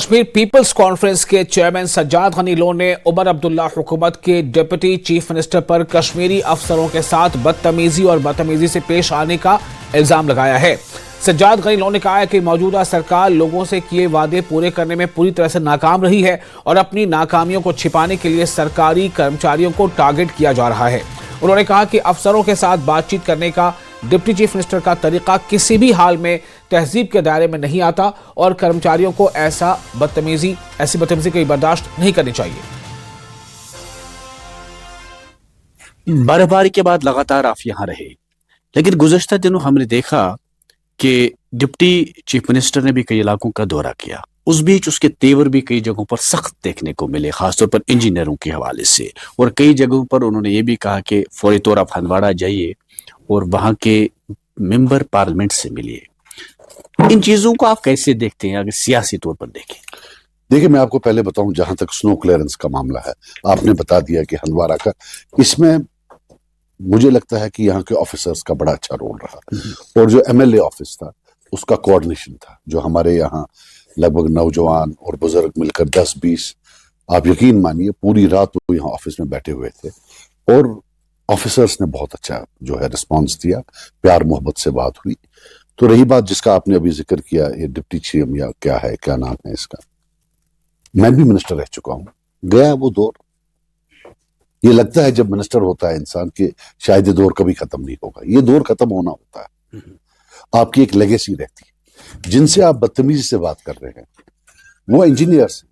Kashmir peoples conference के chairman Sajjad Ghani loan ने उमर अब्दुल्ला हुकूमत के डिप्टी चीफ मिनिस्टर पर कश्मीरी अफसरों के साथ बदतमीजी से पेश आने का इल्जाम लगाया है। सज्जाद गनी लोन ने कहा है कि मौजूदा सरकार लोगों से किए वादे पूरे करने में पूरी तरह से नाकाम रही है और अपनी नाकामियों को छिपाने के लिए सरकारी कर्मचारियों को टारगेट किया जा रहा है। उन्होंने कहा कि अफसरों के साथ बातचीत करने का डिप्टी चीफ मिनिस्टर का तरीका किसी भी हाल में तहजीब के दायरे में नहीं आता और कर्मचारियों को ऐसी बदतमीजी कभी बर्दाश्त नहीं करनी चाहिए। बर्फबारी के बाद लगातार आप यहाँ रहे, लेकिन गुज़श्ता दिनों हमने देखा कि डिप्टी चीफ मिनिस्टर ने भी कई इलाकों का दौरा किया। उस बीच उसके तेवर भी कई जगहों पर सख्त देखने को मिले, खासतौर पर इंजीनियरों के हवाले से, और कई जगहों पर उन्होंने ये भी कहा कि फौरी तौर आप हंदवाड़ा जाइए और वहां के मेंबर पार्लियामेंट से मिलिए। इन चीजों को आप कैसे देखते हैं अगर सियासी तौर पर देखें? देखिए, मैं आपको पहले बताऊं, जहां तक स्नो क्लियरेंस का मामला है, आपने बता दिया कि हंदवाड़ा का, इसमें मुझे लगता है कि यहाँ के ऑफिसर्स का बड़ा अच्छा रोल रहा और जो एमएलए ऑफिस था उसका कोऑर्डिनेशन था। जो हमारे यहाँ लगभग नौजवान और बुजुर्ग मिलकर 10-20, आप यकीन मानिए पूरी रात वो यहाँ ऑफिस में बैठे हुए थे और ऑफिसर्स ने बहुत अच्छा जो है रिस्पांस दिया, प्यार मोहब्बत से बात हुई। तो रही बात जिसका आपने अभी जिक्र किया, ये डिप्टी चीफ या क्या है, क्या नाम है इसका, मैं भी मिनिस्टर रह चुका हूं, गया वो दौर। ये लगता है जब मिनिस्टर होता है इंसान कि शायद ये दौर कभी खत्म नहीं होगा। ये दौर खत्म होना होता है, आपकी एक लेगेसी रहती है। जिनसे आप बदतमीजी से बात कर रहे हैं वो इंजीनियर्स हैं,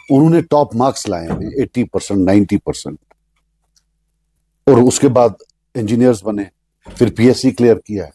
उन्होंने टॉप मार्क्स लाए हैं 80%, 90%, और उसके बाद इंजीनियर्स बने, फिर पीएससी क्लियर किया है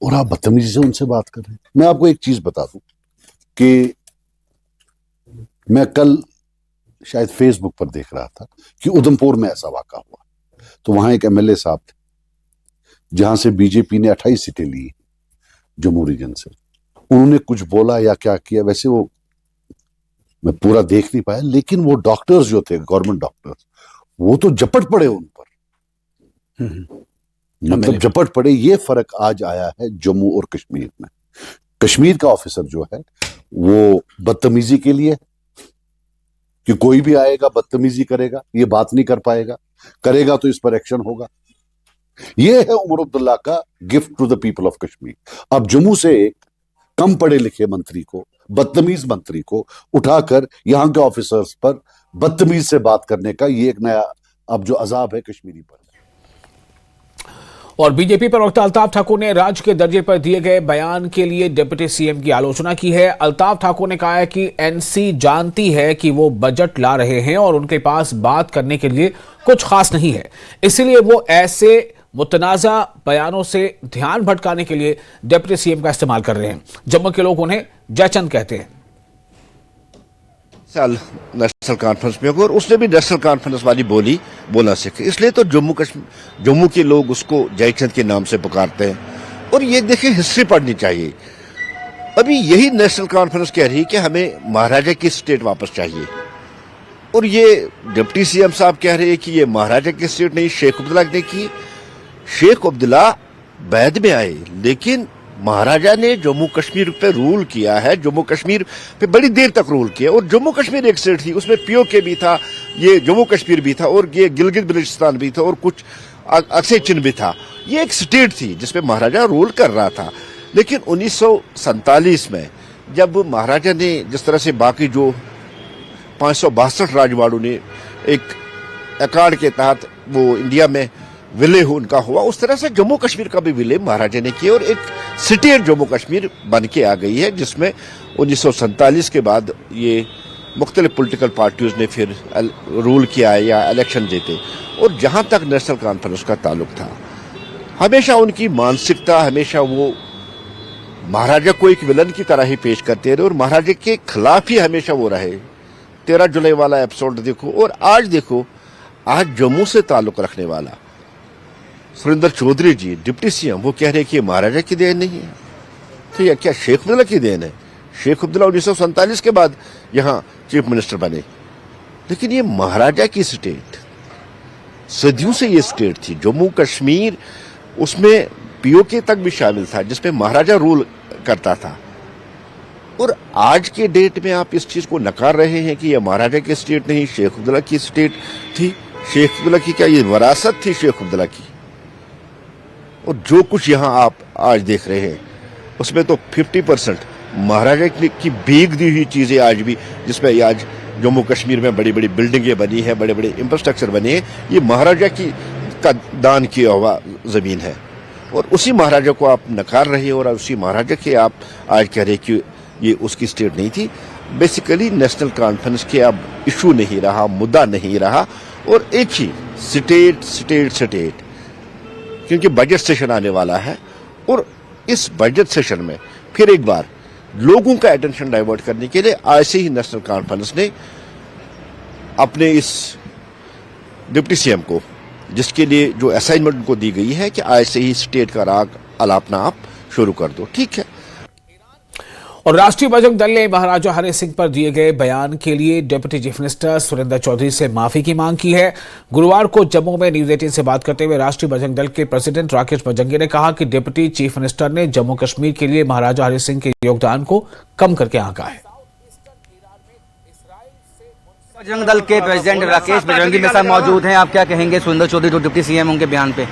और आप बदतमीजी से उनसे बात कर रहे हैं। मैं आपको एक चीज बता दूं कि मैं कल शायद फेसबुक पर देख रहा था कि उधमपुर में ऐसा वाकया हुआ। तो वहां एक एमएलए साहब थे जहां से बीजेपी ने 28 सीटें ली जम्मू रीजन से। उन्होंने कुछ बोला या क्या किया, वैसे वो मैं पूरा देख नहीं पाया, लेकिन वो डॉक्टर्स जो थे, गवर्नमेंट डॉक्टर्स, वो तो झपट पड़े उन पर, मतलब झपट पड़े। ये फर्क आज आया है जम्मू और कश्मीर में। कश्मीर का ऑफिसर जो है वो बदतमीजी के लिए, कि कोई भी आएगा बदतमीजी करेगा, ये बात नहीं कर पाएगा, करेगा तो इस पर एक्शन होगा। ये है उमर अब्दुल्ला का gift to the people of Kashmir. अब जम्मू से एक कम पढ़े लिखे मंत्री को, बदतमीज मंत्री को उठाकर यहां के ऑफिसर्स पर बदतमीज से बात करने का ये एक नया अब जो अजाब है कश्मीरी पर। और बीजेपी प्रवक्ता अल्ताफ ठाकुर ने राज्य के दर्जे पर दिए गए बयान के लिए डिप्टी सीएम की आलोचना की है। अल्ताफ ठाकुर ने कहा है कि एनसी जानती है कि वो बजट ला रहे हैं और उनके पास बात करने के लिए कुछ खास नहीं है, इसीलिए वो ऐसे मुतनाज़ा बयानों से ध्यान भटकाने के लिए डिप्टी सीएम का इस्तेमाल कर रहे हैं। जम्मू के लोग उन्हें जयचंद कहते हैं। साल नेशनल कॉन्फ्रेंस में होगा और उसने भी नेशनल कॉन्फ्रेंस वाली बोली बोलना सीखी, इसलिए तो जम्मू के लोग उसको जयचंद के नाम से पुकारते हैं। और ये देखिए, हिस्ट्री पढ़नी चाहिए। अभी यही नेशनल कॉन्फ्रेंस कह रही है कि हमें महाराजा की स्टेट वापस चाहिए, और ये डिप्टी सीएम साहब कह रहे हैं कि ये महाराजा की स्टेट नहीं, शेख अब्दुल्ला ने की। शेख अब्दुल्ला बाद में आए, लेकिन महाराजा ने जम्मू कश्मीर पे रूल किया है, जम्मू कश्मीर पे बड़ी देर तक रूल किया। और जम्मू कश्मीर एक स्टेट थी, उसमें पीओके भी था, ये जम्मू कश्मीर भी था, और ये गिलगित बल्चिस्तान भी था, और कुछ अक्सर चिन्ह भी था। ये एक स्टेट थी जिसपे महाराजा रूल कर रहा था। लेकिन 1947 में जब महाराजा ने जिस तरह से बाकी जो 562 राजवाड़ों ने एक अकार्ड के तहत वो इंडिया में विलय उनका हुआ, उस तरह से जम्मू कश्मीर का भी विलय महाराजा ने किया और एक स्टेट जम्मू कश्मीर बन के आ गई है, जिसमें 1947 के बाद ये मुख्तलिफ पॉलिटिकल पार्टियों ने फिर रूल किया या इलेक्शन जीते। और जहां तक नेशनल कॉन्फ्रेंस का ताल्लुक था, हमेशा उनकी मानसिकता, हमेशा वो महाराजा को एक विलन की तरह ही पेश करते रहे और महाराजा के खिलाफ ही हमेशा वो रहे। 13 जुलाई वाला एपिसोड देखो, और आज देखो, आज जम्मू से ताल्लुक रखने वाला सुरेंद्र चौधरी जी डिप्टी सीएम, वो कह रहे हैं कि महाराजा की देन नहीं है। तो यह क्या शेख अब्दुल्ला की देन है? शेख अब्दुल्ला 1947 के बाद यहां चीफ मिनिस्टर बने, लेकिन ये महाराजा की स्टेट, सदियों से ये स्टेट थी जम्मू कश्मीर, उसमें पीओके तक भी शामिल था जिसमें महाराजा रूल करता था। और आज के डेट में आप इस चीज को नकार रहे हैं कि यह महाराजा की स्टेट नहीं, शेख अब्दुल्ला की स्टेट थी। शेख अब्दुल्ला की क्या ये विरासत थी शेख अब्दुल्ला की? और जो कुछ यहां आप आज देख रहे हैं उसमें तो 50% महाराजा की भीग दी हुई चीजें आज भी, जिसमें आज जम्मू कश्मीर में बड़ी बड़ी बिल्डिंगें बनी है, बड़े बड़े इंफ्रास्ट्रक्चर बने हैं, ये महाराजा का दान किया हुआ जमीन है। और उसी महाराजा को आप नकार रहे हो और उसी महाराजा के आप आज कह रहे कि ये उसकी स्टेट नहीं थी। बेसिकली नेशनल कॉन्फ्रेंस के अब इशू नहीं रहा, मुद्दा नहीं रहा, और एक ही स्टेट, क्योंकि बजट सेशन आने वाला है और इस बजट सेशन में फिर एक बार लोगों का अटेंशन डाइवर्ट करने के लिए आज से ही नेशनल कॉन्फ्रेंस ने अपने इस डिप्टी सीएम को, जिसके लिए जो असाइनमेंट उनको दी गई है कि आज से ही स्टेट का राग अलापना आप शुरू कर दो, ठीक है। और राष्ट्रीय बजरंग दल ने महाराजा हरि सिंह पर दिए गए बयान के लिए deputy chief minister Surendra Chaudhary से माफी की मांग की है। गुरुवार को जम्मू में न्यूज 18 से बात करते हुए राष्ट्रीय बजरंग दल के प्रेसिडेंट राकेश बजरंगी ने कहा कि डिप्टी चीफ मिनिस्टर ने जम्मू कश्मीर के लिए महाराजा हरि सिंह के योगदान को कम करके आंका है। बजरंग दल के प्रेसिडेंट राकेश बजरंगी मेरे साथ मौजूद हैं। आप क्या कहेंगे सुरेंद्र चौधरी जो डिप्टी सीएम उनके बयान पे?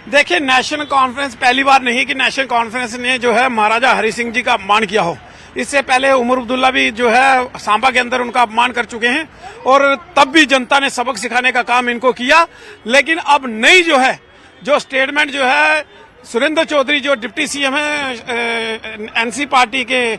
देखिए, नेशनल कॉन्फ्रेंस पहली बार नहीं कि नेशनल कॉन्फ्रेंस ने जो है महाराजा हरि सिंह जी का अपमान किया हो। इससे पहले उमर अब्दुल्ला भी जो है सांबा के अंदर उनका अपमान कर चुके हैं और तब भी जनता ने सबक सिखाने का काम इनको किया। लेकिन अब नई जो है जो स्टेटमेंट जो है सुरेंद्र चौधरी जो डिप्टी सीएम है एनसी पार्टी के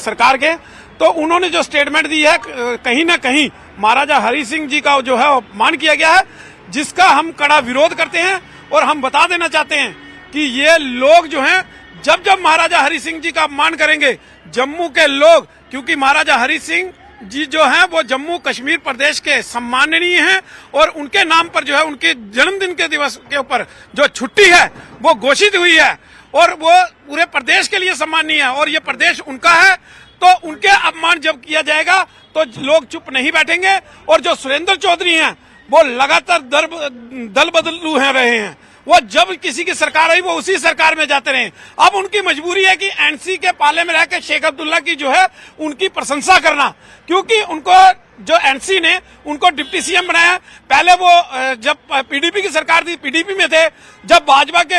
सरकार के, तो उन्होंने जो स्टेटमेंट दी है कहीं ना कहीं महाराजा हरि सिंह जी का जो है अपमान किया गया है, जिसका हम कड़ा विरोध करते हैं। और हम बता देना चाहते हैं कि ये लोग जो हैं जब जब महाराजा हरि सिंह जी का अपमान करेंगे, जम्मू के लोग, क्योंकि महाराजा हरि सिंह जी जो हैं वो जम्मू कश्मीर प्रदेश के सम्माननीय हैं और उनके नाम पर जो है उनके जन्मदिन के दिवस के ऊपर जो छुट्टी है वो घोषित हुई है और वो पूरे प्रदेश के लिए सम्माननीय है और ये प्रदेश उनका है। तो उनके अपमान जब किया जाएगा तो लोग चुप नहीं बैठेंगे। और जो सुरेंद्र चौधरी हैं वो लगातार दल बदलू रहे हैं, वो जब किसी की सरकार आई वो उसी सरकार में जाते रहे। अब उनकी मजबूरी है कि एनसी के पाले में रहकर शेख अब्दुल्ला की जो है उनकी प्रशंसा करना, क्योंकि उनको जो एनसी ने उनको डिप्टी सीएम बनाया। पहले वो जब पीडीपी की सरकार थी, पीडीपी में थे, जब भाजपा के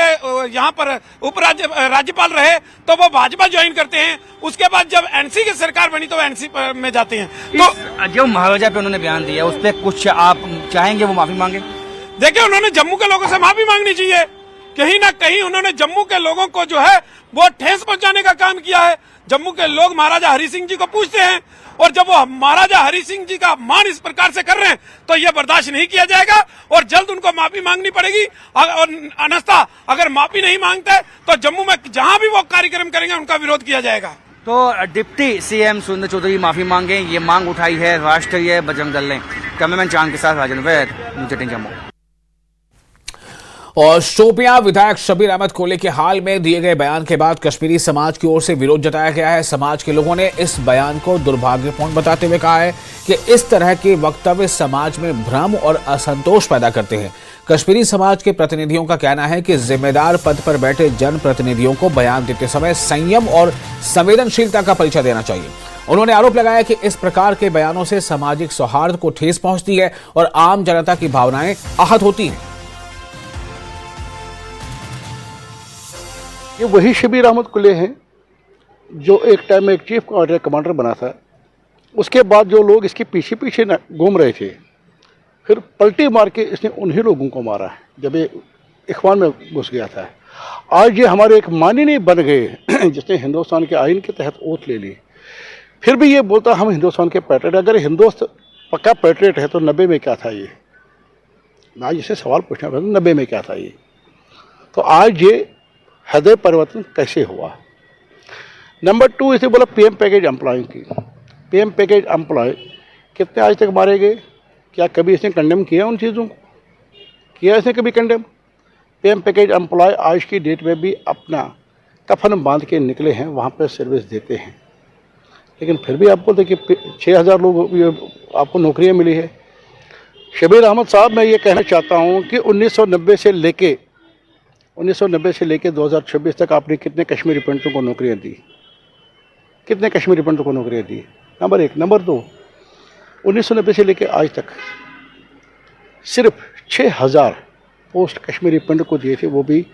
यहाँ पर राज्यपाल रहे तो वो भाजपा ज्वाइन करते हैं। उसके बाद जब एनसी की सरकार बनी तो एनसी में जाते हैं। तो जो महाराजा पे उन्होंने बयान दिया उस पर कुछ आप चाहेंगे वो माफी मांगे? देखिए, उन्होंने जम्मू के लोगों से माफी मांगनी चाहिए। कहीं ना कहीं उन्होंने जम्मू के लोगों को जो है वो ठेस पहुंचाने का काम किया है। जम्मू के लोग महाराजा हरि सिंह जी को पूछते हैं और जब वो महाराजा हरि सिंह जी का अपमान इस प्रकार से कर रहे हैं तो ये बर्दाश्त नहीं किया जाएगा और जल्द उनको माफी मांगनी पड़ेगी। और अनस्था अगर माफी नहीं मांगते तो जम्मू में जहां भी वो कार्यक्रम करेंगे उनका विरोध किया जाएगा। तो डिप्टी सीएम सुरेंद्र चौधरी माफी मांगे, ये मांग उठाई है राष्ट्रीय बजरंग दल ने। कैमरामैन चांद के साथ राजन वैद, न्यूज़ 18 जम्मू। और शोपियां विधायक शबीर अहमद कोले के हाल में दिए गए बयान के बाद कश्मीरी समाज की ओर से विरोध जताया गया है। समाज के लोगों ने इस बयान को दुर्भाग्यपूर्ण बताते हुए कहा है कि इस तरह के वक्तव्य समाज में भ्रम और असंतोष पैदा करते हैं। कश्मीरी समाज के प्रतिनिधियों का कहना है कि जिम्मेदार पद पर बैठे जनप्रतिनिधियों को बयान देते समय संयम और संवेदनशीलता का परिचय देना चाहिए। उन्होंने आरोप लगाया कि इस प्रकार के बयानों से सामाजिक सौहार्द को ठेस पहुंचती है और आम जनता की भावनाएं आहत होती हैं। ये वही शबीर अहमद कुले हैं जो एक टाइम में एक चीफ कमांडर बना था। उसके बाद जो लोग इसके पीछे पीछे घूम रहे थे, फिर पलटी मार के इसने उन्हीं लोगों को मारा है जब ये इख्वान में घुस गया था। आज ये हमारे एक माननीय बन गए जिसने हिंदुस्तान के आइन के तहत ओथ ले ली, फिर भी ये बोलता हम हिंदुस्तान के पैट्रियट। अगर हिंदुस्तान पक्का पैट्रियट है तो 90 में क्या था ये? मैं आज इसे सवाल पूछना पड़ा, 90 में क्या था ये? तो आज ये हृदय परिवर्तन कैसे हुआ? नंबर 2, इसे बोला पीएम पैकेज एम्प्लॉय की। पीएम पैकेज एम्प्लॉय कितने आज तक मारे गए? क्या कभी इसने कंडेम किया उन चीज़ों को? किया इसने कभी कंडेम? पीएम पैकेज एम्प्लॉय आज की डेट में भी अपना कफन बांध के निकले हैं, वहाँ पर सर्विस देते हैं। लेकिन फिर भी आपको देखिए 6000 लोग आपको नौकरियाँ मिली है। शबीर अहमद साहब, मैं ये कहना चाहता हूँ कि 1990 से लेके 2026 तक आपने कितने कश्मीरी पंडितों को नौकरियां दी? कितने कश्मीरी पंडितों को नौकरियां दी? नंबर एक। नंबर दो, 1990 से लेकर आज तक सिर्फ 6000 पोस्ट कश्मीरी पंडित को दिए थे, वो भी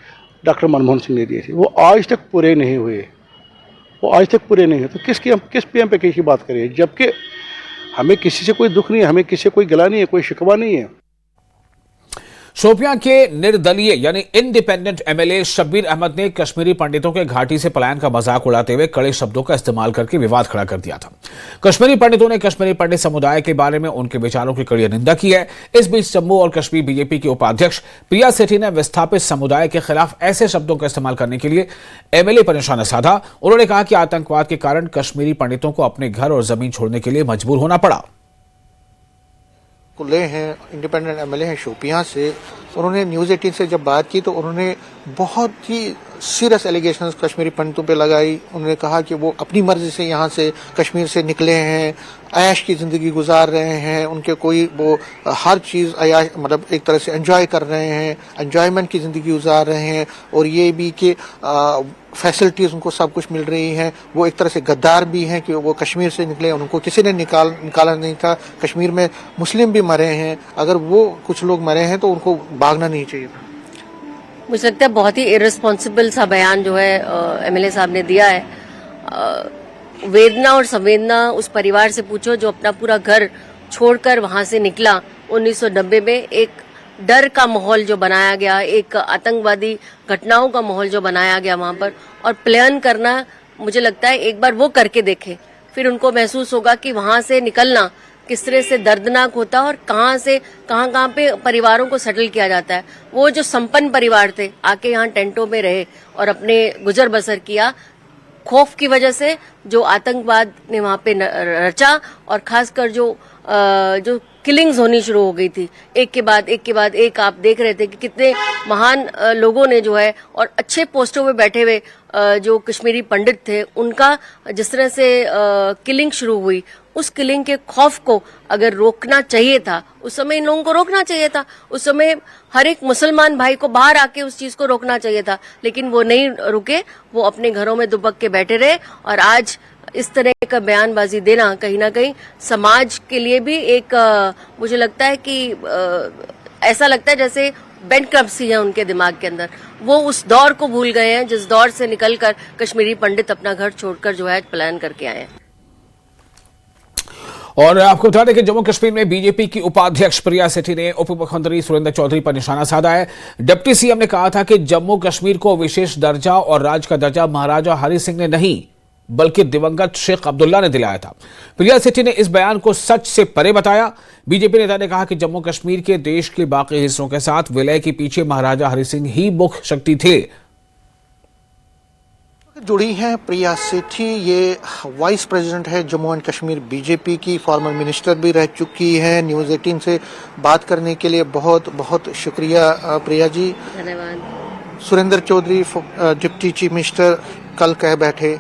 डॉक्टर मनमोहन सिंह ने दिए थे। वो आज तक पूरे नहीं हुए, तो किस पीएम पैकेज की बात करें, जबकि हमें किसी से कोई दुख नहीं है, हमें किसी से कोई गिला नहीं है, कोई शिकवा नहीं है। शोपियां के निर्दलीय यानी इंडिपेंडेंट एमएलए शब्बीर अहमद ने कश्मीरी पंडितों के घाटी से पलायन का मजाक उड़ाते हुए कड़े शब्दों का इस्तेमाल करके विवाद खड़ा कर दिया था। कश्मीरी पंडितों ने कश्मीरी पंडित समुदाय के बारे में उनके विचारों की कड़ी निंदा की है। इस बीच जम्मू और कश्मीर बीजेपी के उपाध्यक्ष प्रिया सेठी ने विस्थापित समुदाय के खिलाफ ऐसे शब्दों का इस्तेमाल करने के लिए एमएलए पर निशाना साधा। उन्होंने कहा कि आतंकवाद के कारण कश्मीरी पंडितों को अपने घर और जमीन छोड़ने के लिए मजबूर होना पड़ा। ले हैं इंडिपेंडेंट एमएलए हैं शोपियां से, उन्होंने न्यूज़ 18 से जब बात की तो उन्होंने बहुत ही सीरियस एलिगेशंस कश्मीरी पंडितों पे लगाई। उन्होंने कहा कि वो अपनी मर्जी से यहाँ से कश्मीर से निकले हैं, ऐश की ज़िंदगी गुजार रहे हैं, उनके कोई वो हर चीज़ अयाश मतलब एक तरह से एंजॉय कर रहे हैं, एंजॉयमेंट की ज़िंदगी गुजार रहे हैं, और ये भी कि फैसिलिटीज़ उनको सब कुछ मिल रही हैं। वो एक तरह से गद्दार भी हैं कि वो कश्मीर से निकले, उनको किसी ने निकाला नहीं था। कश्मीर में मुस्लिम भी मरे हैं, अगर वो कुछ लोग मरे हैं तो उनको भागना नहीं चाहिए था। मुझे लगता है बहुत ही इररिस्पॉन्सिबल सा बयान जो है एमएलए साहब ने दिया है। वेदना और संवेदना उस परिवार से पूछो जो अपना पूरा घर छोड़कर वहां से निकला। 1990 में एक डर का माहौल जो बनाया गया, एक आतंकवादी घटनाओं का माहौल जो बनाया गया वहां पर, और प्लान करना, मुझे लगता है एक बार वो करके देखें, फिर उनको महसूस होगा कि वहां से निकलना किस तरह से दर्दनाक होता है और कहां पे परिवारों को सेटल किया जाता है। वो जो संपन्न परिवार थे आके यहाँ टेंटों में रहे और अपने गुजर बसर किया, खौफ की वजह से जो आतंकवाद ने वहां पे रचा, और खासकर जो किलिंग्स होनी शुरू हो गई थी एक के बाद एक। आप देख रहे थे कि कितने महान लोगों ने जो है, और अच्छे पोस्टों पे बैठे हुए जो कश्मीरी पंडित थे, उनका जिस तरह से किलिंग शुरू हुई, उस किलिंग के खौफ को अगर रोकना चाहिए था, उस समय इन लोगों को रोकना चाहिए था। उस समय हर एक मुसलमान भाई को बाहर आके उस चीज को रोकना चाहिए था, लेकिन वो नहीं रुके, वो अपने घरों में दुबक के बैठे रहे। और आज इस तरह का बयानबाजी देना कहीं ना कहीं समाज के लिए भी एक मुझे लगता है कि ऐसा लगता है जैसे बैंकक्रप्सी है उनके दिमाग के अंदर। वो उस दौर को भूल गए हैं जिस दौर से निकलकर कश्मीरी पंडित अपना घर छोड़कर जो है पलायन करके आए हैं। और आपको बता दें कि जम्मू कश्मीर में बीजेपी की उपाध्यक्ष प्रिया सेठी ने उप मुख्यमंत्री सुरेंद्र चौधरी पर निशाना साधा है। डिप्टी सीएम ने कहा था कि जम्मू कश्मीर को विशेष दर्जा और राज्य का दर्जा महाराजा हरि सिंह ने नहीं बल्कि दिवंगत शेख अब्दुल्ला ने दिलाया था। प्रिया सेठी ने इस बयान को सच से परे बताया। बीजेपी नेता ने कहा कि जम्मू कश्मीर के देश के बाकी हिस्सों के साथ विलय के पीछे महाराजा हरि सिंह ही मुख्य शक्ति थे। जुड़ी हैं प्रिया सेठी, ये वाइस प्रेसिडेंट है जम्मू एंड कश्मीर बीजेपी की, फॉर्मर मिनिस्टर भी रह चुकी है। न्यूज़ 18 से बात करने के लिए बहुत बहुत शुक्रिया प्रिया जी। धन्यवाद। Surendra Chaudhary deputy chief minister कल कह बैठे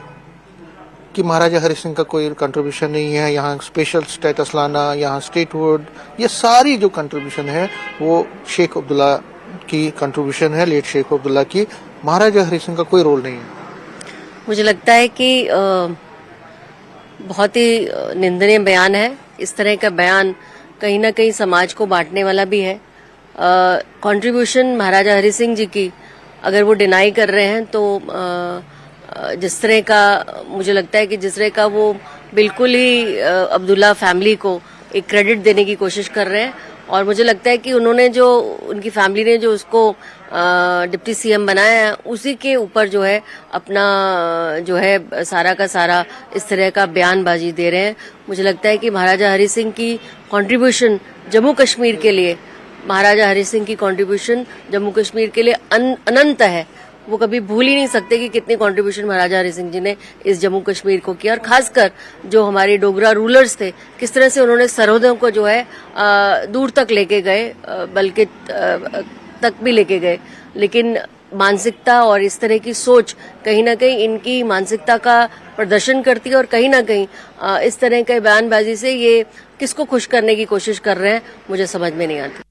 कि महाराजा हरि सिंह का कोई कंट्रीब्यूशन नहीं है, यहाँ स्पेशल स्टेटस लाना, यहाँ स्टेटहुड, ये सारी जो कंट्रीब्यूशन है वो शेख अब्दुल्ला की कंट्रीब्यूशन है, लेट शेख अब्दुल्ला की। महाराजा हरि सिंह का कोई रोल नहीं है। मुझे लगता है कि बहुत ही निंदनीय बयान है। इस तरह का बयान कहीं ना कहीं समाज को बांटने वाला भी है। कंट्रीब्यूशन महाराजा हरि सिंह जी की अगर वो डिनाई कर रहे हैं तो जिस तरह का मुझे लगता है कि जिस तरह का वो बिल्कुल ही अब्दुल्ला फैमिली को एक क्रेडिट देने की कोशिश कर रहे हैं, और मुझे लगता है कि उन्होंने जो उनकी फैमिली ने जो उसको डिप्टी सीएम बनाया है उसी के ऊपर जो है अपना जो है सारा का सारा इस तरह का बयानबाजी दे रहे हैं। मुझे लगता है कि महाराजा हरि सिंह की कंट्रीब्यूशन जम्मू कश्मीर के लिए, महाराजा हरि सिंह की कंट्रीब्यूशन जम्मू कश्मीर के लिए अनंत है। वो कभी भूल ही नहीं सकते कि कितनी कंट्रीब्यूशन महाराजा हरि सिंह जी ने इस जम्मू कश्मीर को किया, और खासकर जो हमारे डोगरा रूलर्स थे किस तरह से उन्होंने सरहदों को जो है दूर तक लेके गए, बल्कि तक भी लेके गए। लेकिन मानसिकता और इस तरह की सोच कहीं ना कहीं इनकी मानसिकता का प्रदर्शन करती है, और कहीं ना कहीं इस तरह के बयानबाजी से ये किसको खुश करने की कोशिश कर रहे हैं मुझे समझ में नहीं आती।